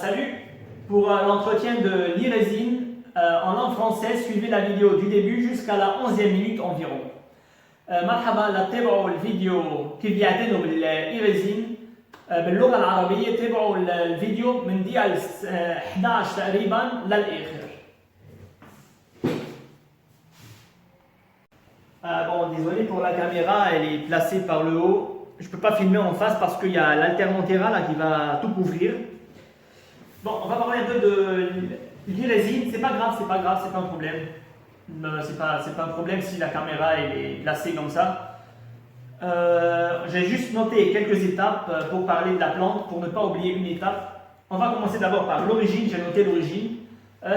Salut! Pour l'entretien de l'e-résine en langue française, suivez la vidéo du début jusqu'à la 11e minute environ. مرحبا لتتابعوا الفيديو كيف بيعتنوا بالإيريزين باللغة العربية. تابعوا الفيديو من دقيقة 11 تقريبا للآخر. Bon, désolé pour la caméra, elle est placée par le haut. Je ne peux pas filmer en face parce qu'il y a l'Altermontera là qui va tout couvrir. Bon, on va parler un peu de l'e-résine. C'est pas grave, c'est pas un problème. C'est pas un problème si la caméra elle est placée comme ça. J'ai juste noté quelques étapes pour parler de la plante, pour ne pas oublier une étape. On va commencer d'abord par l'origine. J'ai noté l'origine.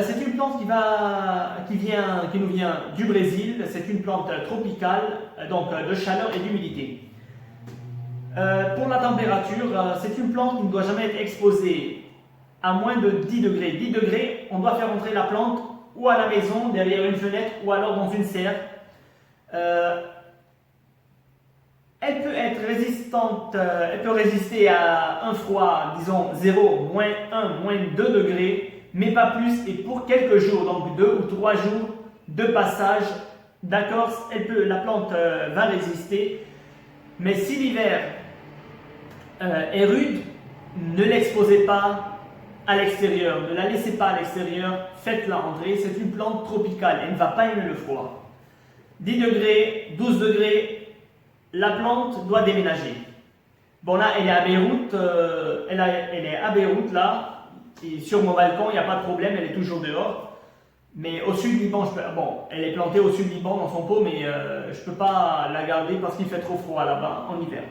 C'est une plante qui nous vient du Brésil. C'est une plante tropicale, donc de chaleur et d'humidité. Pour la température, c'est une plante qui ne doit jamais être exposée à moins de 10 degrés. 10 degrés, on doit faire entrer la plante ou à la maison, derrière une fenêtre, ou alors dans une serre. Elle peut être résistante, elle peut résister à un froid, disons 0, moins 1, moins 2 degrés, mais pas plus, et pour quelques jours, donc 2 ou 3 jours de passage, d'accord, la plante va résister. Mais si l'hiver est rude, ne l'exposez pas à l'extérieur, ne la laissez pas à l'extérieur, faites-la entrer. C'est une plante tropicale, elle ne va pas aimer le froid. 10 degrés, 12 degrés, la plante doit déménager. Bon là, elle est à Beyrouth, elle est à Beyrouth là, et sur mon balcon, il n'y a pas de problème, elle est toujours dehors. Mais au sud Liban, bon, elle est plantée au sud Liban dans son pot, mais je ne peux pas la garder parce qu'il fait trop froid là-bas en hiver.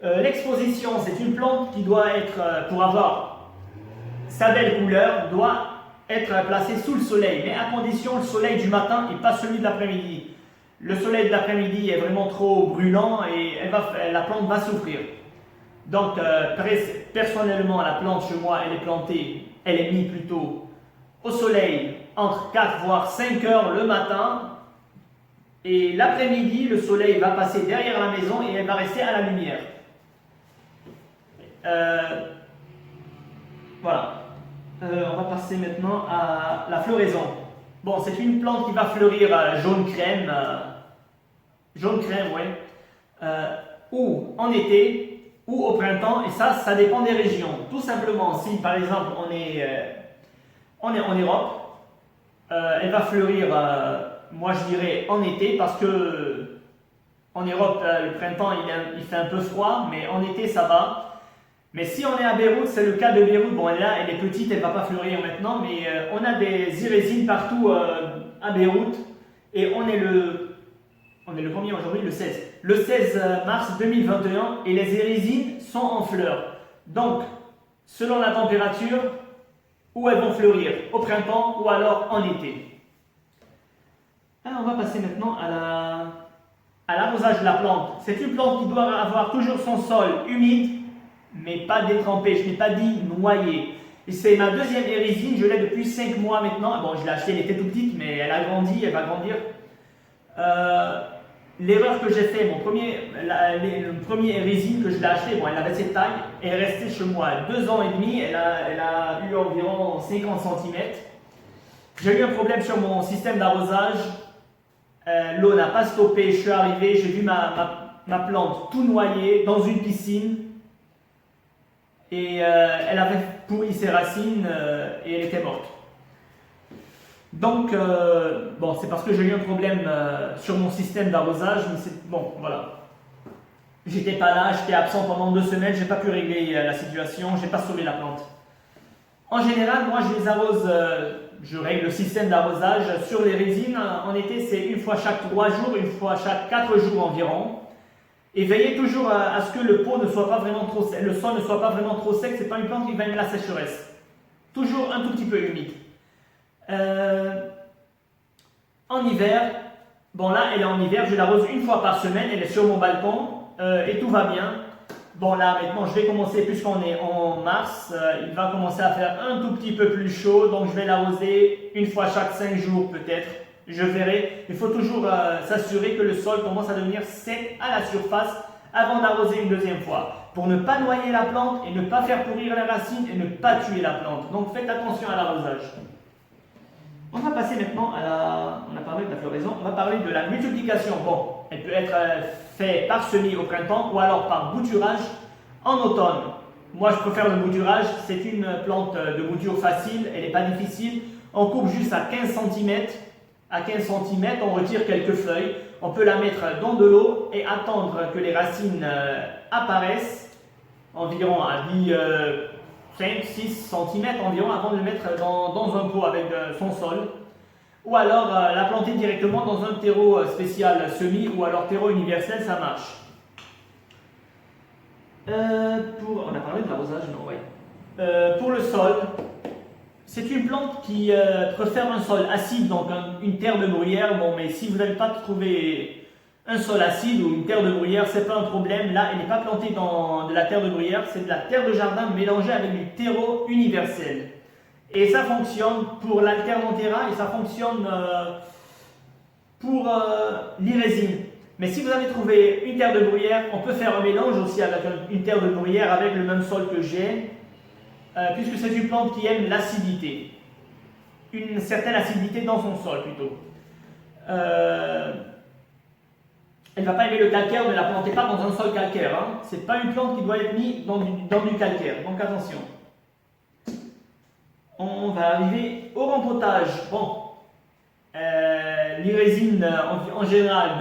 L'exposition, c'est une plante qui doit être, pour avoir sa belle couleur, doit être placée sous le soleil, mais à condition le soleil du matin et pas celui de l'après-midi. Le soleil de l'après-midi est vraiment trop brûlant et la plante va souffrir. Donc personnellement, la plante chez moi, elle est mise plutôt au soleil entre 4 voire 5 heures le matin, et l'après-midi, le soleil va passer derrière la maison et elle va rester à la lumière. Voilà. On va passer maintenant à la floraison. Bon, c'est une plante qui va fleurir jaune crème, ouais, ou en été ou au printemps, et ça dépend des régions. Tout simplement, si par exemple on est en Europe, elle va fleurir, moi je dirais en été, parce que en Europe, le printemps il fait un peu froid, mais en été ça va. Mais si on est à Beyrouth, c'est le cas de Beyrouth, bon elle est petite, elle ne va pas fleurir maintenant, mais on a des irésines partout à Beyrouth, et on est le combien aujourd'hui? Le 16. Le 16 mars 2021, et les irésines sont en fleurs. Donc, selon la température, où elles vont fleurir, au printemps ou alors en été. Alors, on va passer maintenant à l'arrosage de la plante. C'est une plante qui doit avoir toujours son sol humide, mais pas détrempé, je n'ai pas dit noyé. Et c'est ma deuxième érésine, je l'ai depuis 5 mois maintenant. Bon, je l'ai achetée, elle était toute petite, mais elle a grandi, elle va grandir. L'erreur que j'ai fait, le premier érésine que je l'ai acheté, bon, elle avait cette taille, elle est restée chez moi 2 ans et demi, elle a eu environ 50 cm. J'ai eu un problème sur mon système d'arrosage, l'eau n'a pas stoppé, je suis arrivé, j'ai vu ma plante tout noyée dans une piscine, et elle avait pourri ses racines et elle était morte. Donc, bon, c'est parce que j'ai eu un problème sur mon système d'arrosage, mais c'est bon, voilà. J'étais pas là, j'étais absent pendant 2 semaines, j'ai pas pu régler la situation, j'ai pas sauvé la plante. En général, moi je les arrose, je règle le système d'arrosage sur les résines. En été, c'est une fois chaque 3 jours, une fois chaque 4 jours environ. Et veillez toujours à ce que le pot ne soit pas vraiment trop sec, le sol ne soit pas vraiment trop sec, c'est pas une plante qui va aimer la sécheresse. Toujours un tout petit peu humide. En hiver, bon là elle est en hiver, je l'arrose une fois par semaine, elle est sur mon balcon et tout va bien. Bon là maintenant je vais commencer, puisqu'on est en mars, il va commencer à faire un tout petit peu plus chaud, donc je vais l'arroser une fois chaque 5 jours peut-être. Je verrai. Il faut toujours s'assurer que le sol commence à devenir sec à la surface avant d'arroser une deuxième fois. pour ne pas noyer la plante et ne pas faire pourrir les racines et ne pas tuer la plante. Donc faites attention à l'arrosage. On va passer maintenant à on a parlé de la floraison, on va parler de la multiplication. Bon, elle peut être faite par semis au printemps ou alors par bouturage en automne. Moi je préfère le bouturage, c'est une plante de bouture facile, elle n'est pas difficile. On coupe juste à 15 cm. À 15 cm, on retire quelques feuilles. On peut la mettre dans de l'eau et attendre que les racines apparaissent environ à 5-6 cm environ avant de le mettre dans un pot avec son sol. Ou alors la planter directement dans un terreau spécial semis ou alors terreau universel, ça marche. On a parlé de l'arrosage, non? Ouais. Pour le sol, c'est une plante qui préfère un sol acide, donc une terre de bruyère. Bon, mais si vous n'avez pas trouvé un sol acide ou une terre de bruyère, c'est pas un problème. Là, elle n'est pas plantée dans de la terre de bruyère, c'est de la terre de jardin mélangée avec du terreau universel. Et ça fonctionne pour l'alternanthera et ça fonctionne pour l'irésine. Mais si vous avez trouvé une terre de bruyère, on peut faire un mélange aussi avec une terre de bruyère avec le même sol que j'ai, puisque c'est une plante qui aime l'acidité. Une certaine acidité dans son sol plutôt. Elle ne va pas aimer le calcaire, ne la plantez pas dans un sol calcaire. Hein. Ce n'est pas une plante qui doit être mise dans du calcaire, donc attention. On va arriver au rempotage. Bon, l'irésine, en général,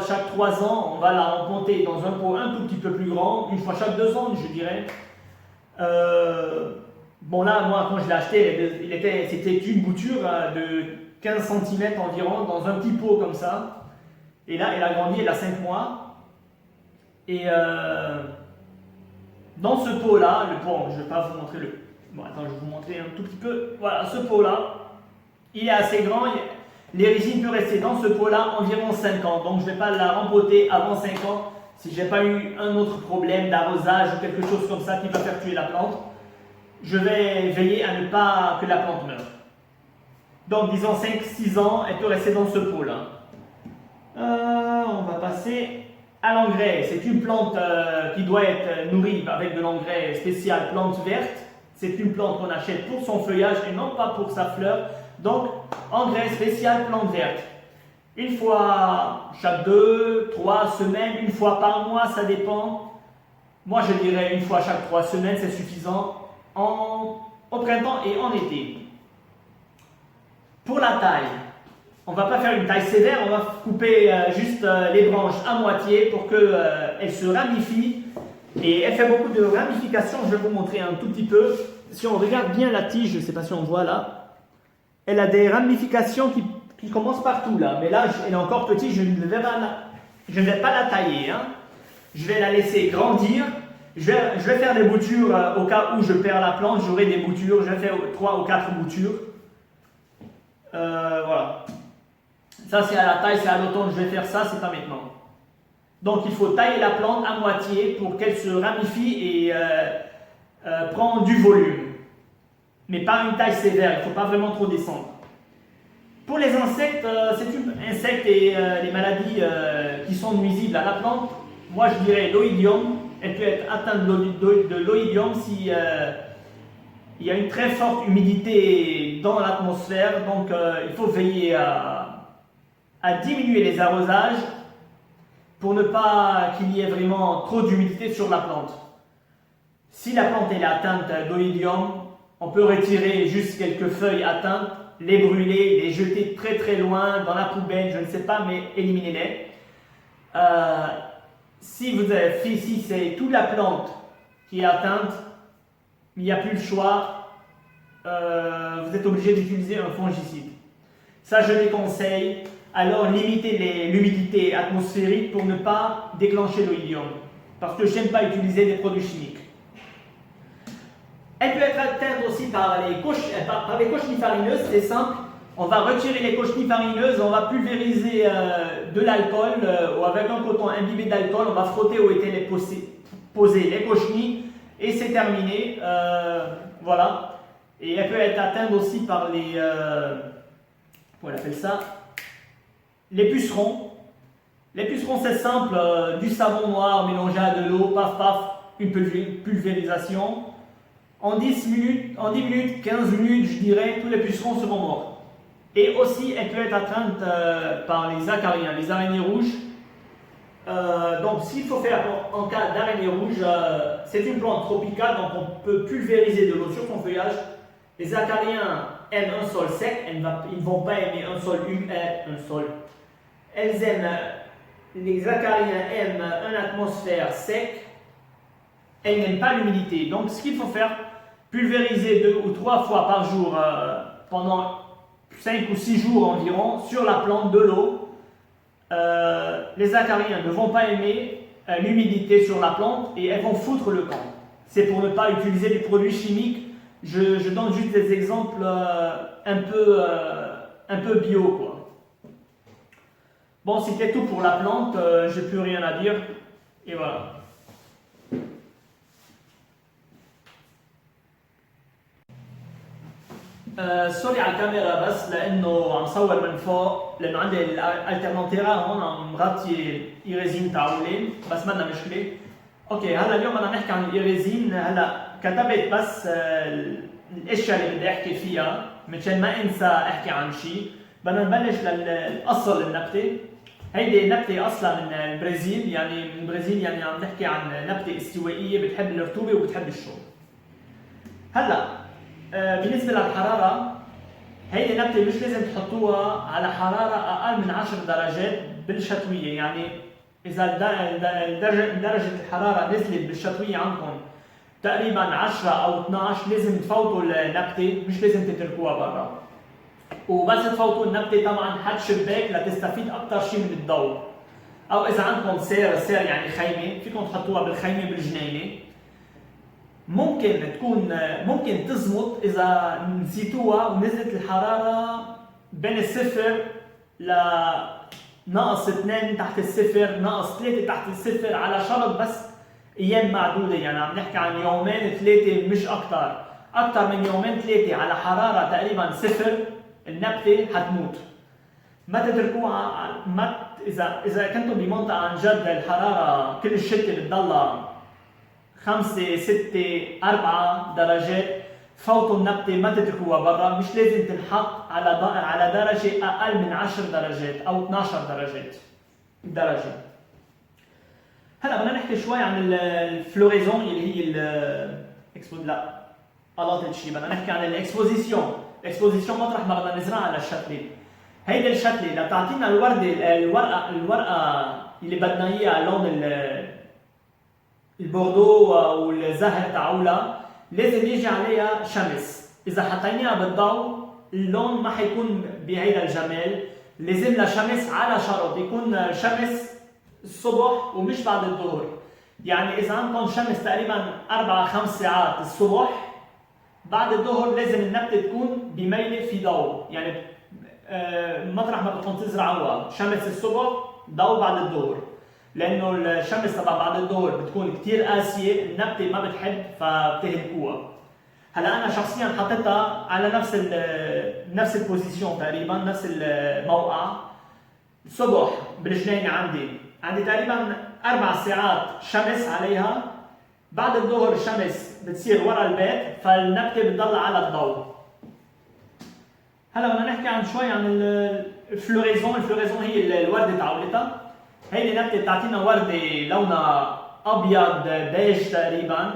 chaque 3 ans, on va la rempoter dans un pot un tout petit peu plus grand, une fois chaque 2 ans, je dirais. Bon là, moi, quand je l'ai acheté, c'était une bouture de 15 cm environ, dans un petit pot comme ça. Et là, elle a grandi, elle a 5 mois. Et dans ce pot-là, je ne vais pas vous montrer le... Bon, attends, je vais vous montrer un tout petit peu. Voilà, ce pot-là, il est assez grand. Les résines peuvent rester dans ce pot-là environ 5 ans. Donc, je ne vais pas la rempoter avant 5 ans si je n'ai pas eu un autre problème d'arrosage ou quelque chose comme ça qui va faire tuer la plante. Je vais veiller à ne pas que la plante meure. Donc, disons 5-6 ans, elle peut rester dans ce pot-là. On va passer à l'engrais. C'est une plante qui doit être nourrie avec de l'engrais spécial plante verte. C'est une plante qu'on achète pour son feuillage et non pas pour sa fleur. Donc, engrais spécial plante verte. Une fois chaque 2-3 semaines, une fois par mois, ça dépend. Moi, je dirais une fois chaque 3 semaines, c'est suffisant au printemps et en été. Pour la taille, on ne va pas faire une taille sévère, on va couper juste les branches à moitié pour qu'elles se ramifient. Et elle fait beaucoup de ramifications, je vais vous montrer un tout petit peu. Si on regarde bien la tige, je ne sais pas si on voit là, elle a des ramifications qui commencent partout là. Mais là, elle est encore petite, je ne vais pas la tailler. Hein. Je vais la laisser grandir. Je vais faire des boutures au cas où je perds la plante, j'aurai des boutures. Je vais faire 3 ou 4 boutures. Voilà. Ça c'est à la taille, c'est à l'automne, je vais faire ça, c'est pas maintenant. Donc il faut tailler la plante à moitié pour qu'elle se ramifie et prend du volume. Mais pas une taille sévère, il ne faut pas vraiment trop descendre. Pour les insectes, insectes et les maladies qui sont nuisibles à la plante, moi je dirais l'oïdium. Elle peut être atteinte de l'oïdium si il y a une très forte humidité dans l'atmosphère. Donc il faut veiller à diminuer les arrosages pour ne pas qu'il y ait vraiment trop d'humidité sur la plante. Si la plante est atteinte d'oïdium, on peut retirer juste quelques feuilles atteintes, les brûler, les jeter très très loin dans la poubelle, je ne sais pas, mais éliminez-les. Si c'est toute la plante qui est atteinte, il n'y a plus le choix, vous êtes obligé d'utiliser un fongicide. Ça, je déconseille. Alors, limitez l'humidité atmosphérique pour ne pas déclencher l'oïdium. Parce que je n'aime pas utiliser des produits chimiques. Elle peut être atteinte aussi par les cochenilles farineuses, c'est simple. On va retirer les cochenilles farineuses, on va pulvériser de l'alcool ou avec un coton imbibé d'alcool, on va frotter où étaient posées les cochenilles et c'est terminé. Voilà. Et elle peut être atteinte aussi par comment on appelle ça, les pucerons. Les pucerons, c'est simple, du savon noir mélangé à de l'eau, paf paf, une pulvérisation. En 10 minutes, 15 minutes, je dirais, tous les pucerons seront morts. Et aussi, elle peut être atteinte par les acariens, les araignées rouges. Donc, s'il faut faire en cas d'araignée rouge, c'est une plante tropicale, donc on peut pulvériser de l'eau sur son feuillage. Les acariens aiment un sol sec, ils ne vont pas aimer un sol humide. Les acariens aiment une atmosphère sec. Elles n'aiment pas l'humidité. Donc, ce qu'il faut faire, pulvériser 2 ou 3 fois par jour pendant 5 ou 6 jours environ sur la plante de l'eau. Les acariens ne vont pas aimer l'humidité sur la plante et elles vont foutre le camp. C'est pour ne pas utiliser des produits chimiques. Je donne juste des exemples un peu bio, quoi. Bon, c'était tout pour la plante, j'ai plus rien à dire. Et voilà. سوري على الكاميرا بس لانه عم صور من فوق لانه عندي الالترناتيرا هون عم مغطي الايريزين تاعولين بس ما لنا مشكله. اوكي هلا اليوم بدنا نحكي عن الايريزين. هلا كتبت بس الاشياء اللي بدي احكي فيها مشان ما انسى احكي عن شيء. بدنا نبلش للاصل النبته. هيدي نبته اصلا من البرازيل، يعني من البرازيل، يعني عم نحكي عن نبته استوائيه بتحب الرطوبه وبتحب الشوب. هلا بالنسبه للحراره، هيدي نبته مش لازم تحطوها على حراره اقل من 10 درجات بالشتويه. يعني اذا درجه الحراره نزلت بالشتويه عندكم تقريبا 10 او 12 لازم تفوتوا النبته، مش لازم تتركوها برا. وبس تفوتوا النبته طبعا حد شباك لتستفيد اكثر شيء من الضوء. او اذا عندكم سير يعني خيمه، فيكم تحطوها بالخيمه بالجنينه. ممكن تزمط اذا نسيتوها ونزلت الحراره بين الصفر ل -2 تحت الصفر، -3 تحت الصفر، على شرط بس ايام معدوده. يعني عم نحكي عن يومين 3 مش اكثر. اكثر من يومين 3 على حراره تقريبا صفر النبته حتموت. ما تتركوها. اذا كنتم بمنطقه عن جد الحراره كل الشتاء بتضلها 5 6 4 درجات، فوتوا النبته، ما تتركوها برا. مش لازم تنحط على درجه اقل من 10 درجات او 12 درجه. هلا بدنا نحكي شوي عن الفلوريزون اللي هي لا غلطت شيء. بدنا نحكي عن الاكسبوزيسيون. الاكسبوزيسيون مطرح ما بدنا نزرعها للشتله. هيدي الشتله لتعطينا الورقه اللي بدنا اياها لون البوردو والزهر تاعولها، لازم يجي عليها شمس. اذا حطيناها بالضوء اللون ما حيكون بهيدا الجمال. لازم لها شمس على شرط يكون شمس الصبح ومش بعد الظهر. يعني اذا عندكم شمس تقريبا 4-5 ساعات الصبح، بعد الظهر لازم النبته تكون بميله في ضوء. يعني مطرح ما بدكم تزرعوها شمس الصبح، ضوء بعد الظهر، لانه الشمس تبع بعد الظهر بتكون كثير قاسيه، النبته ما بتحب فبتهلكوها. هلا انا شخصيا حطيتها على نفس البوزيشن تقريبا، نفس الموقع. الصبح بالجنينه عندي تقريبا 4 ساعات شمس عليها. بعد الظهر الشمس بتصير ورا البيت، فالنبته بتضل على الضوء. هلا بدنا نحكي عن شوي عن الفلوريزون. الفلوريزون هي الورده تاعولتها. هيدي نبته بتعطينا ورده لونها ابيض بيج تقريبا،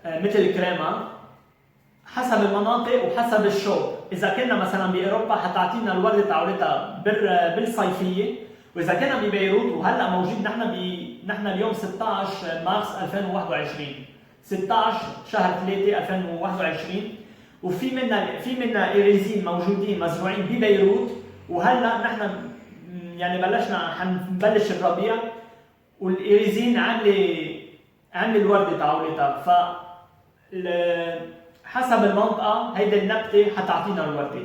مثل الكريمه، حسب المناطق وحسب الشوب. اذا كنا مثلا باوروبا حتعطينا الورده تاعولتها بالصيفيه، واذا كنا ببيروت وهلا موجود نحن اليوم 16 مارس 2021، 16 شهر 3 2021، وفي منا ايريزين موجودين مزروعين ببيروت. وهلا نحن يعني حنبلش الربيع، والايريزين عامله الورده تاعولتها. ف حسب المنطقه هيدي النبته حتعطينا الورده.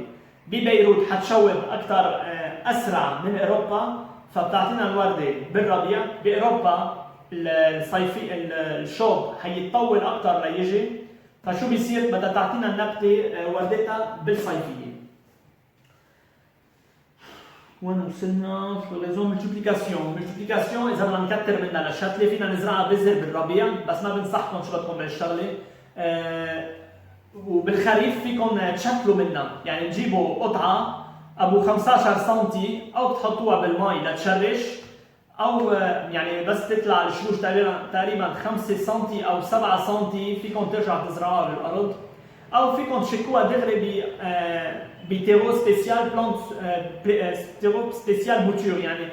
ببيروت حتشوب اكثر اسرع من اوروبا، فبتعطينا الورده بالربيع. باوروبا الصيفي الشوب حيتطول اكثر ليجي، فشو بيصير؟ بدها تعطينا النبته وردتها بالصيفيه. وين وصلنا؟ فلوريزون ملتيبليكاسيون اذا بدنا نكتر منها للشتله فينا نزرعها بذر بالربيع، بس ما بنصحكم شو بدكم بهالشغله. وبالخريف فيكم تشتلوا منها، يعني تجيبوا قطعه ابو 15 سم او تحطوها بالمي لتشرش، او يعني بس تطلع الشروش تقريبا 5 سم او 7 سم فيكم ترجعوا تزرعوها بالارض، او فيكم تشكوها دغري بتيرو سبيسيال بلانت تيرو سبيسيال بوتور، يعني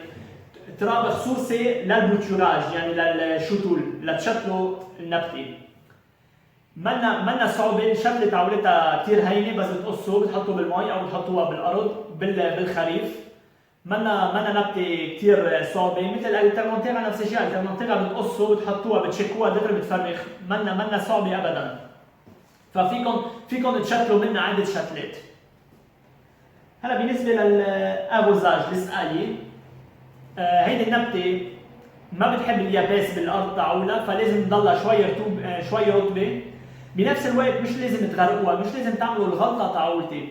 تراب خصوصي للبوتوراج، يعني للشتول لتشتلوا النبته. منا صعبه، الشتله تعولتها كثير هينه، بس بتقصوا بتحطوا بالمي او بتحطوها بالارض بالخريف. منا نبته كثير صعبه، مثل الالترناتيرا نفس الشيء، الالترناتيرا بتقصوا بتحطوها بتشكوها دغري بتفرخ، منا صعبه ابدا. فيكم تشتلوا منها عده شتلات. هلا بالنسبه للارزاج السقايه، هيدي النبته ما بتحب اليابس بالارض تاعولها، فلازم تضلها شوي رطبه. بنفس الوقت مش لازم تغرقوها، مش لازم تعملوا الغلطه تاعولتي.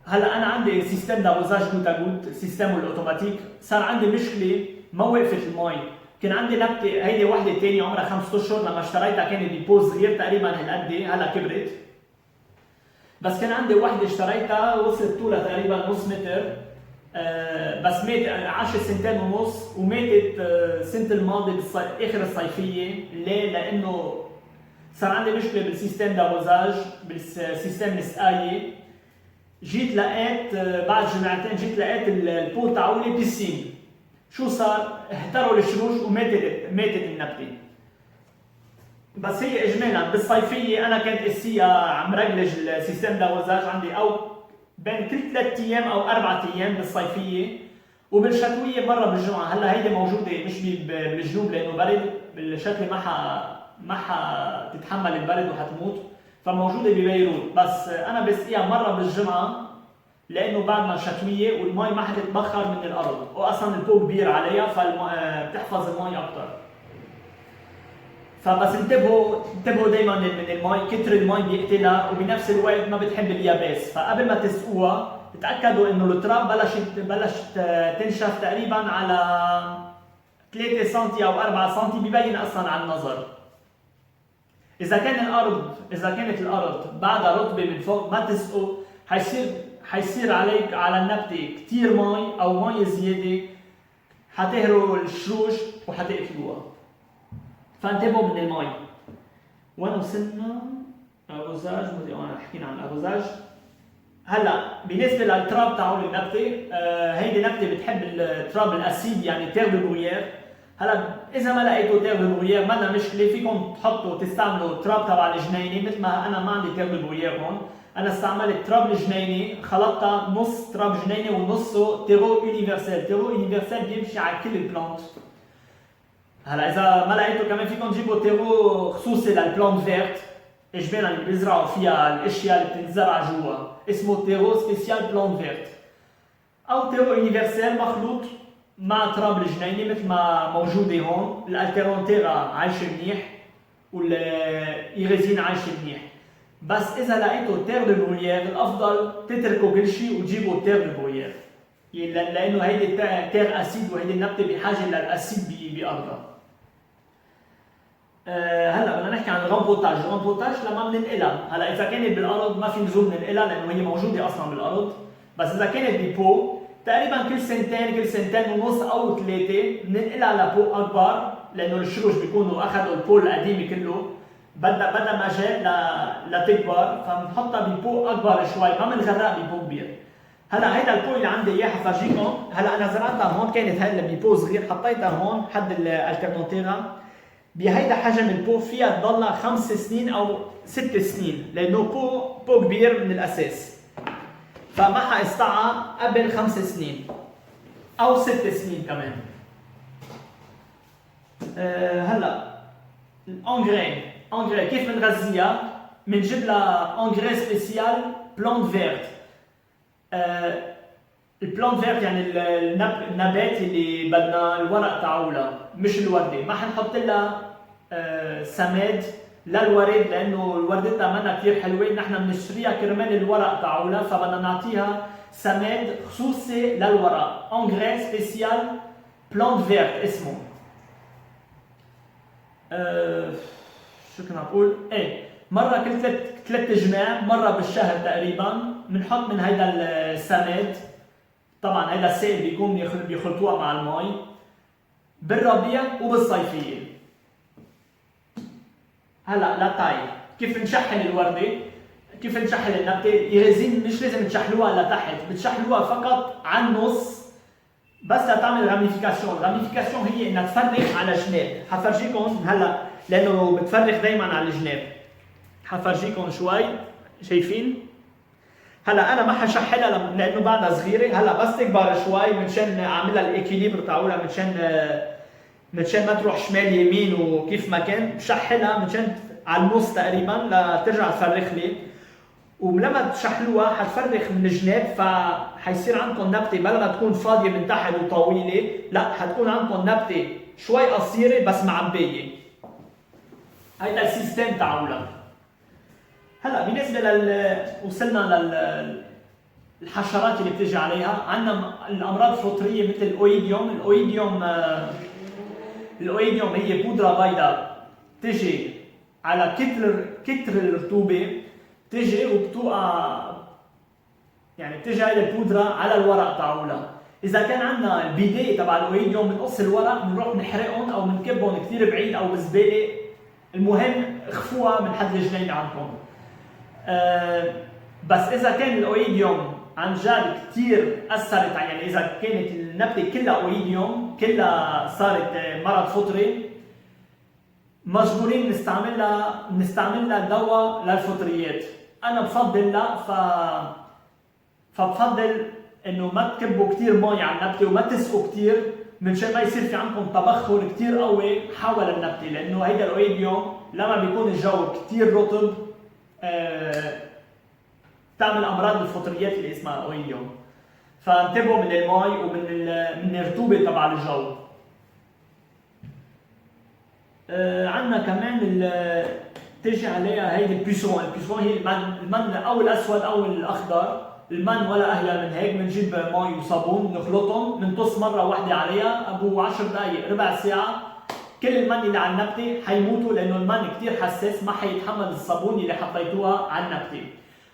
هلا انا عندي سيستم دارزاج جوت جوت، سيستم الاوتوماتيك، صار عندي مشكله ما وقفت المي. كان عندي نبته هيدي وحده ثانيه عمرها 5 اشهر، لما اشتريتها كانت ببوز صغير تقريبا هالقد، هلا كبرت. بس كان عندي وحده اشتريتها وصلت طولها تقريبا نص متر، بس ماتت 10 سنتين ونص، وماتت السنه الماضيه اخر الصيفيه. ليه؟ لانه صار عندي مشكله بالسيستم دارزاج، بالسيستم السقايه. جيت لقيت بعد جمعتين جيت لقيت البو تاعولي بيسين. شو صار؟ اهتروا الشروش وماتت النبته. بس هي اجمالا بالصيفيه انا كنت قسيها عم رجلج السيستم دارزاج عندي، او بين كل 3 ايام او 4 ايام بالصيفيه، وبالشتويه مره بالجمعه. هلا هيدي موجوده مش بالجنوب لانه برد، الشتله ما حتتحمل البرد وحتموت، فموجوده ببيروت. بس انا بسقيها مره بالجمعه لانه بعد ما الشتويه والمي ما حتتبخر من الارض، واصلا البو كبير عليها فبتحفظ المي اكثر. فبس انتبهوا دائما من المي، كتر المي بيقتلها، وبنفس الوقت ما بتحب اليابس. فقبل ما تسقوها تاكدوا انه التراب بلشت تنشف تقريبا على 3 سم او 4 سم، ببين اصلا على النظر. اذا كانت الارض بعدها رطبه من فوق ما تسقوا، حيصير على النبته كثير مي او مي زياده، حتهروا الشروش وحتقتلوها. فانتبهوا من المي. وين وصلنا؟ ارزاج، انا حكينا عن الارزاج. هلا بالنسبه للتراب تاعول النبته، هيدي نبته بتحب التراب الاسيد، يعني تير دو برويير. هلا اذا ما لقيتوا تير دو برويير ما لنا مشكله، فيكم تستعملوا التراب تبع الجنينه. مثل ما انا ما عندي تير دو برويير هون، انا استعملت تراب الجنينه، خلطتها نص تراب جنينه ونصه تيرو يونيفرسال. تيرو يونيفرسال بيمشي على كل البلانت. هلا اذا ما لقيتوا كمان فيكم تجيبوا تيرو خصوصي للبلانت فيرت، اجمالا اللي بيزرعوا فيها الاشياء اللي بتنزرع جوا، اسمه تيرو سبيسيال بلانت فيرت، او تيرو يونيفرسال مخلوط مع تراب الجنينه مثل ما موجوده هون. الالترناتيرا عايشه منيح والايريزين عايشه منيح. بس اذا لقيتوا تير دو برويير الافضل تتركوا كل شيء وتجيبوا تير دو برويير، لانه هيدي تير اسيد، وهيدي النبته بحاجه للاسيد بارضها. هلا بدنا نحكي عن الرامبوتاج. الرامبوتاج لما بننقلها، هلا اذا كانت بالارض ما في لزوم ننقلها لانه هي موجوده اصلا بالارض، بس اذا كانت ببو تقريبا كل سنتين ونص او 3 بننقلها لبو اكبر، لانه الشروش بيكونوا اخذوا البو القديم كله، بدها مجال لتكبر، فبنحطها ببو اكبر شوي، ما بنغرق ببو كبير. هلا هيدا البو اللي عندي اياه حفرجيكم. هلا انا زرعتها هون، كانت هلا ببو صغير، حطيتها هون حد الالترناتيرا. بهيدا حجم البو فيها تضلها 5 سنين او 6 سنين، لانه بو كبير من الاساس، فما حقطعها قبل 5 سنين او 6 سنين كمان. هلا الانجري كيف بنغذيها؟ بنجيب لها انجري سبيسيال بلانت فيرت. البلانت فيرت يعني النبات اللي بدنا الورق تاعولها مش الورده. ما حنحط لها سماد للورد لانه وردتها منا كثير حلوه، نحن بنشتريها كرمال الورق تاعولها، فبدنا نعطيها سماد خصوصي للورق، انغري سبيسيال بلانت فيرت اسمه. شو كنا نقول؟ ايه مره كل ثلاث جماع، مره بالشهر تقريبا بنحط من هيدا السماد. طبعا هيدا السائل بيقوم بيخلطوها مع المي بالربيع وبالصيفيه. هلا لطاي كيف نشحن الورده، كيف نشحن النبته؟ يلزم مش لازم تشحلوها لتحت، بتشحلوها فقط على النص بس لتعمل راميفيكاسيون. الراميفيكاسيون هي انها تفرخ على جناب. حفرجيكم هلا لانه بتفرخ دائما على الجناب. حفرجيكم شوي، شايفين؟ هلا انا ما حشحلها لانه بعدها صغيره، هلا بس تكبر شوي منشان اعملها الاكيليبر تاعولها، منشان ما تروح شمال يمين وكيف ما كان، بشحلها منشان على النص تقريبا لترجع تفرخ لي. ولما تشحلوها حتفرخ من الجناب، فحيصير عندكم نبته بدل ما تكون فاضيه من تحت وطويله، لا حتكون عندكم نبته شوي قصيره بس معبيه. هيدا السيستم تاعولها. هلا بالنسبه وصلنا للحشرات اللي بتيجي عليها، عندنا الامراض الفطريه مثل الاويديوم. الاويديوم هي بودره بيضاء تجي على كتر الرطوبه، تجي وبتوقع، يعني بتجي هاي البودره على الورق تاعولها. اذا كان عندنا البدايه تبع الاويديوم بنقص الورق، بنروح نحرقهم او بنكبهم كثير بعيد او بزباله، المهم اخفوها من حد الجنين عندكم. بس اذا كان الاويديوم عن جد كثير اثرت، يعني اذا كانت النبته كلها اويديوم، كلها صارت مرض فطري، مجبورين نستعملها دواء للفطريات. انا بفضل لا، فبفضل انه ما تكبوا كثير مي على النبته وما تسقوا كثير منشان ما يصير في عندكم تبخر كثير قوي حول النبته، لانه هيدا الاويديوم لما بيكون الجو كثير رطب تعمل امراض الفطريات اللي اسمها اويديوم. فانتبهوا من المي ومن الرطوبه تبع الجو. عندنا كمان تيجي عليها هيدي البيسون. البيسون هي المن او الاسود او الاخضر. المن ولا اهلا من هيك، بنجيب مي وصابون نخلطهم، بنطص مره واحده عليها ابو 10 دقائق ربع ساعه، كل المن اللي على النبته حيموتوا لانه المن كثير حساس ما حيتحمل الصابون اللي حطيتوها على النبته.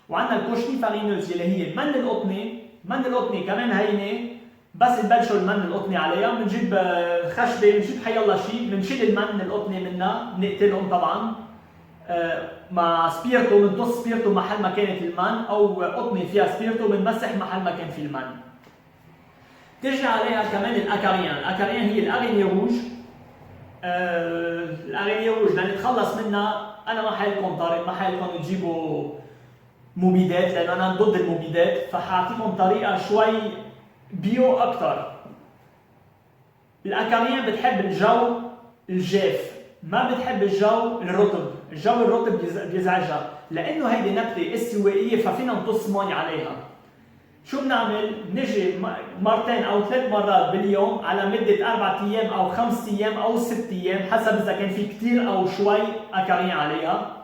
وعندنا الكوشني فارينوز اللي هي المن القطني. المن القطني كمان هينه، بس نبلشوا المن القطني عليها، بنجيب خشبه، بنجيب حيالله شيء، بنشيل المن القطني منها، بنقتلهم طبعا مع سبيرتو، بنطص سبيرتو محل ما كانت المن، او قطني فيها سبيرتو بنمسح محل ما كان في المن. تيجي عليها كمان الاكاريان. الاكاريان هي الاغنيه روج. الاغنيه روج لنتخلص منها، انا ما حيلكم طريق، ما حيلكم تجيبوا مبيدات لانه انا ضد المبيدات، فحاعطيكم طريقه شوي بيو اكثر. الاكاريان بتحب الجو الجاف، ما بتحب الجو الرطب. الجو الرطب بيزعجها، لانه هيدي نبته استوائيه ففينا نطص مي عليها. شو بنعمل؟ بنجي مرتين او 3 مرات باليوم على مده 4 ايام او 5 ايام او 6 ايام حسب اذا كان في كثير او شوي اكاريان عليها.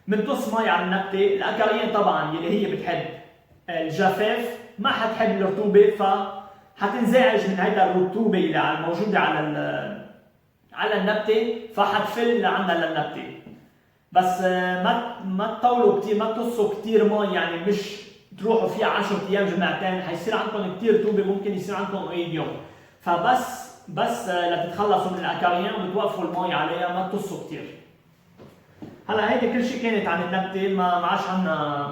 بنطص مي على النبته. الاكاريان طبعا اللي هي بتحب الجفاف، ما حتحب الرطوبه، فحتنزعج من هيدا الرطوبه اللي موجوده على النبته، فحتفل عندها للنبته. بس ما تطولوا كثير، ما تطصوا كثير مي، يعني مش تروحوا فيها 10 ايام جمعتين، حيصير عندكم كثير رطوبه، ممكن يصير عندكم اويديوم. فبس لتتخلصوا من الاكاريان وتوقفوا المي عليها، ما تطصوا كثير. هلا هيدي كل شيء كانت عن النبته، ما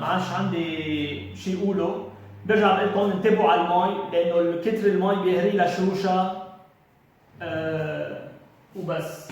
عادش عندي شيء اقوله. برجع بقول لكم انتبهوا على المي، لانه كتر المي بيهري لها شروشها وبس.